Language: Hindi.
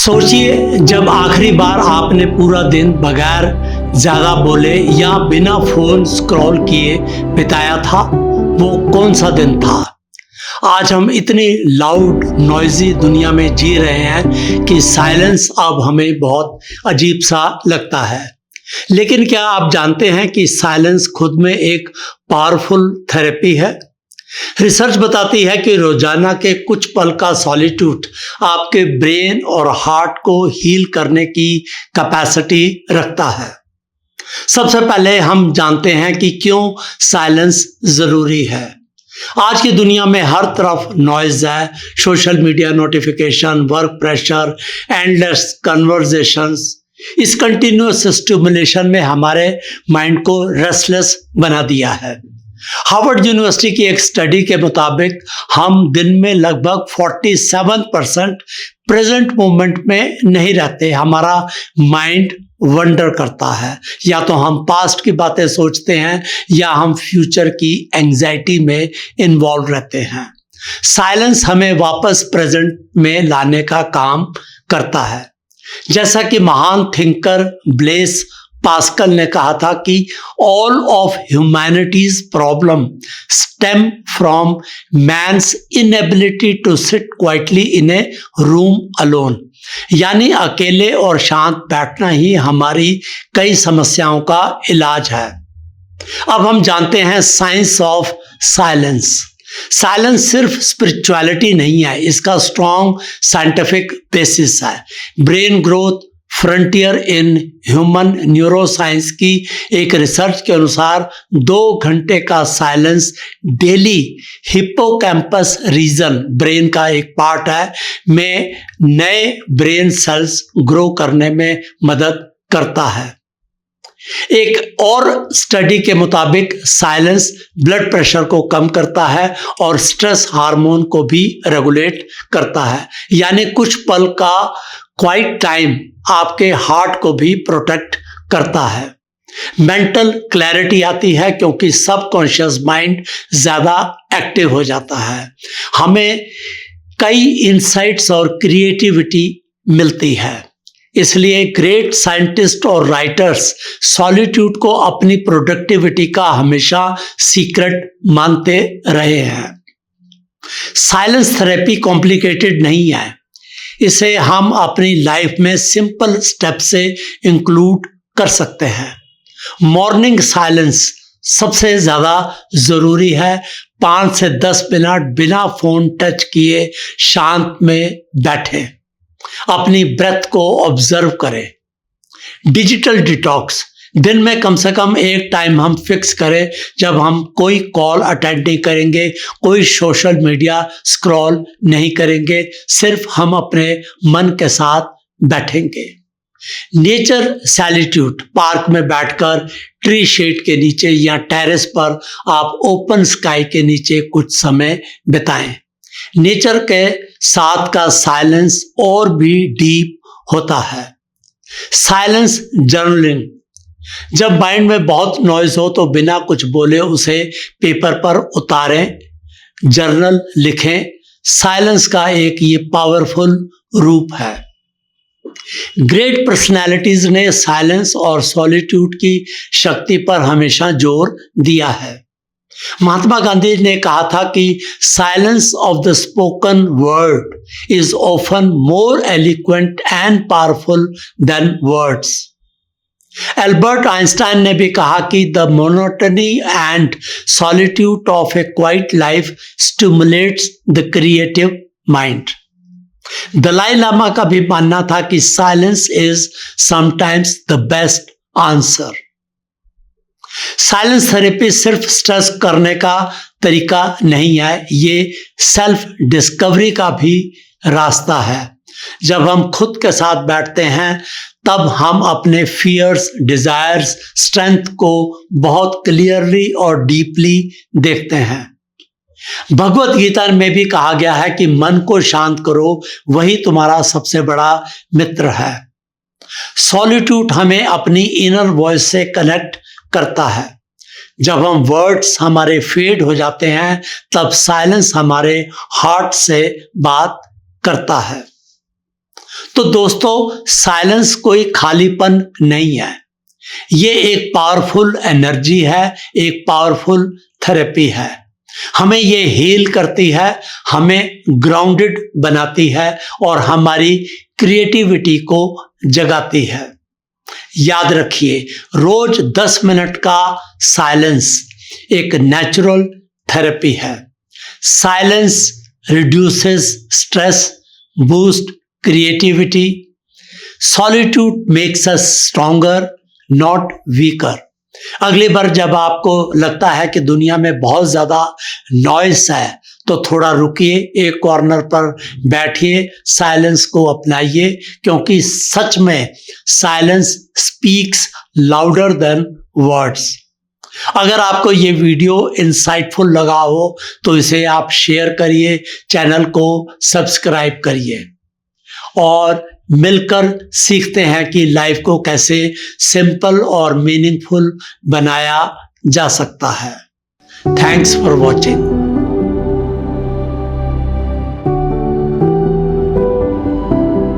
सोचिए, जब आखिरी बार आपने पूरा दिन बगैर ज़्यादा बोले या बिना फोन स्क्रॉल किए बिताया था, वो कौन सा दिन था? आज हम इतनी लाउड नॉइजी दुनिया में जी रहे हैं कि साइलेंस अब हमें बहुत अजीब सा लगता है। लेकिन क्या आप जानते हैं कि साइलेंस खुद में एक पावरफुल थेरेपी है? रिसर्च बताती है कि रोजाना के कुछ पल का सॉलिट्यूड आपके ब्रेन और हार्ट को हील करने की कैपेसिटी रखता है। सबसे पहले हम जानते हैं कि क्यों साइलेंस जरूरी है। आज की दुनिया में हर तरफ नॉइज है, social media notification, work pressure, endless conversations. इस कंटिन्यूअस स्टिमुलेशन में हमारे माइंड को रेस्टलेस बना दिया है। हार्वर्ड यूनिवर्सिटी की एक स्टडी के मुताबिक हम दिन में लगभग 47% प्रेजेंट मोमेंट में नहीं रहते। हमारा माइंड वंडर करता है, या तो हम पास्ट की बातें सोचते हैं या हम फ्यूचर की एंजाइटी में इन्वॉल्व रहते हैं। साइलेंस हमें वापस प्रेजेंट में लाने का काम करता है। जैसा कि महान थिंकर ब्लेस पास्कल ने कहा था कि all of humanity's problem stem from man's inability to sit quietly in a room alone. यानी अकेले और शांत बैठना ही हमारी कई समस्याओं का इलाज है। अब हम जानते हैं साइंस ऑफ साइलेंस। साइलेंस सिर्फ स्पिरिचुअलिटी नहीं है, इसका स्ट्रॉन्ग साइंटिफिक बेसिस है। Brain growth frontier in human neuroscience की एक रिसर्च के अनुसार 2 घंटे का silence daily hippocampus region, brain का एक पार्ट है, में नए ब्रेन सेल्स ग्रो करने में मदद करता है। एक और स्टडी के मुताबिक साइलेंस ब्लड प्रेशर को कम करता है और स्ट्रेस हार्मोन को भी रेगुलेट करता है। यानी कुछ पल का क्वाइट टाइम आपके हार्ट को भी प्रोटेक्ट करता है। मेंटल क्लैरिटी आती है क्योंकि सबकॉन्शियस माइंड ज्यादा एक्टिव हो जाता है। हमें कई इंसाइट्स और क्रिएटिविटी मिलती है। इसलिए ग्रेट साइंटिस्ट और राइटर्स सॉलिट्यूड को अपनी प्रोडक्टिविटी का हमेशा सीक्रेट मानते रहे हैं। साइलेंस थेरेपी कॉम्प्लिकेटेड नहीं है, इसे हम अपनी लाइफ में सिंपल स्टेप से इंक्लूड कर सकते हैं। मॉर्निंग साइलेंस सबसे ज्यादा जरूरी है। 5 से 10 मिनट बिना फोन टच किए शांत में बैठें, अपनी ब्रेथ को ऑब्जर्व करें। डिजिटल डिटॉक्स, दिन में कम से कम एक टाइम हम फिक्स करें जब हम कोई कॉल अटेंड नहीं करेंगे, कोई सोशल मीडिया स्क्रॉल नहीं करेंगे, सिर्फ हम अपने मन के साथ बैठेंगे। नेचर सैलिट्यूड, पार्क में बैठकर ट्री शेड के नीचे या टेरेस पर आप ओपन स्काई के नीचे कुछ समय बिताएं। नेचर के साथ का साइलेंस और भी डीप होता है। साइलेंस जर्नलिंग, जब माइंड में बहुत नॉइज हो तो बिना कुछ बोले उसे पेपर पर उतारें, जर्नल लिखें। साइलेंस का एक ये पावरफुल रूप है। ग्रेट पर्सनालिटीज ने साइलेंस और सॉलिट्यूड की शक्ति पर हमेशा जोर दिया है। महात्मा गांधी ने कहा था कि silence of the spoken word is often more eloquent and powerful than words. Albert Einstein ने भी कहा कि the monotony and solitude of a quiet life stimulates the creative mind. Dalai Lama का भी मानना था कि silence is sometimes the best answer. Silence therapy सिर्फ स्ट्रेस करने का तरीका नहीं है, ये सेल्फ डिस्कवरी का भी रास्ता है। जब हम खुद के साथ बैठते हैं तब हम अपने फियर्स, डिजायर्स, स्ट्रेंथ को बहुत क्लियरली और डीपली देखते हैं। भगवत गीता में भी कहा गया है कि मन को शांत करो, वही तुम्हारा सबसे बड़ा मित्र है। सॉलिट्यूड हमें अपनी इनर वॉइस से कनेक्ट करता है। जब हम वर्ड्स हमारे फेड हो जाते हैं तब साइलेंस हमारे हार्ट से बात करता है। तो दोस्तों, साइलेंस कोई खालीपन नहीं है, ये एक पावरफुल एनर्जी है, एक पावरफुल थेरेपी है। हमें ये हील करती है, हमें ग्राउंडेड बनाती है और हमारी क्रिएटिविटी को जगाती है। याद रखिए, रोज 10 मिनट का साइलेंस एक नेचुरल थेरेपी है। Silence reduces stress, boost creativity. Solitude makes us stronger, not weaker. अगली बार जब आपको लगता है कि दुनिया में बहुत ज्यादा नॉइस है, तो थोड़ा रुकिए, एक कॉर्नर पर बैठिए, साइलेंस को अपनाइए, क्योंकि सच में silence speaks louder than words. अगर आपको ये वीडियो इंसाइटफुल लगा हो तो इसे आप शेयर करिए, चैनल को सब्सक्राइब करिए और मिलकर सीखते हैं कि लाइफ को कैसे सिंपल और मीनिंगफुल बनाया जा सकता है। Thanks for watching.